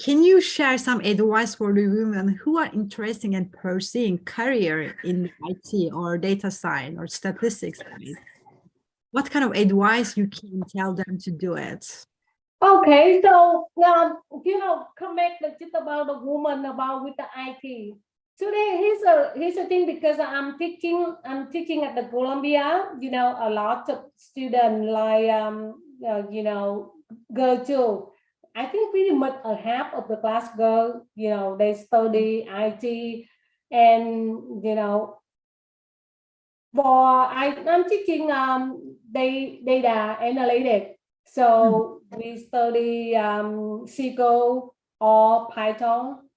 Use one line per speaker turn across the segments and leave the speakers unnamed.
can you share some advice for the women who are interested in pursuing career in IT or data science or statistics? What kind of advice you can tell them to do it?
Okay, so comment just about the woman about with the IT. Today, here's a thing, because I'm teaching at the Columbia. A lot of students like girl too. I think pretty much a half of the class girl. They study IT, and I'm teaching data analytics. So we study SQL or Python.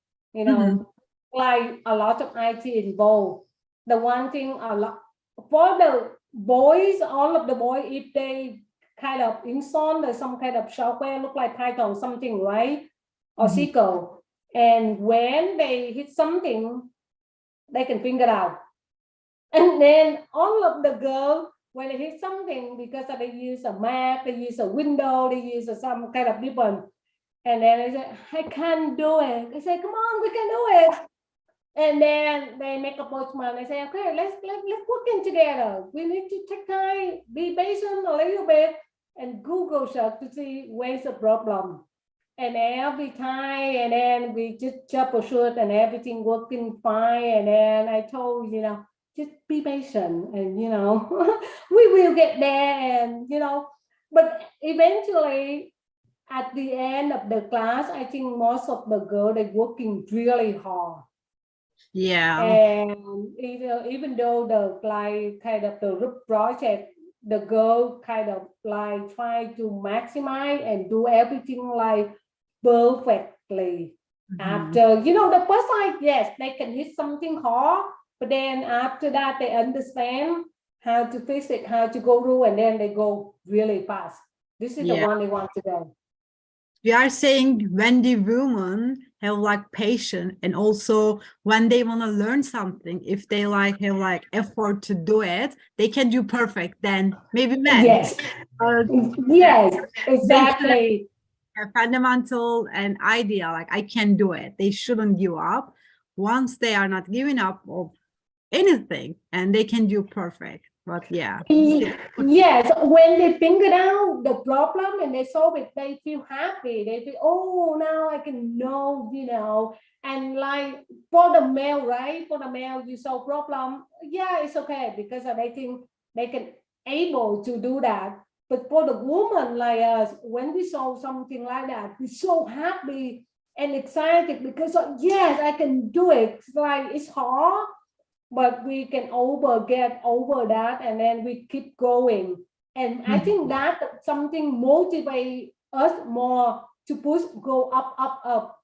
Like a lot of IT involved. The one thing a lot for the boys, all of the boys, if they kind of install some kind of software look like Python something, right, or SQL, and when they hit something, they can figure out. And then all of the girls, when they hit something, because they use a Mac, they use a Windows, they use some kind of different, and then they say, I can't do it. They say, come on, we can do it. And then they make a appointment. They say, okay, let's work together. We need to take time, be patient a little bit, and Google search to see where's the problem. And every time, and then we just troubleshoot, and everything working fine. And then I told, just be patient, and we will get there. And but eventually, at the end of the class, I think most of the girls are working really hard.
Yeah.
And even though the kind of the group project, the girl kind of like try to maximize and do everything like perfectly. After the first time, yes, they can hit something hard, but then after that they understand how to fix it, how to go through, and then they go really fast. This is the one they want to go.
We are saying when the women have like patience, and also when they want to learn something, if they have like effort to do it, they can do perfect. Then maybe men.
Yes. Yes, exactly.
Fundamental and ideal, like I can do it. They shouldn't give up. Once they are not giving up of anything, and they can do perfect. But yeah.
Yes, when they figure out the problem and they solve it, they feel happy. They feel, oh, now I can know, and like for the male, right? For the male, you solve problem. Yeah, it's okay, because they think they can able to do that. But for the woman like us, when we solve something like that, we're so happy and excited because yes, I can do it. It's like it's hard, but we can get over that, and then we keep going. And I think that something motivates us more to push, go up,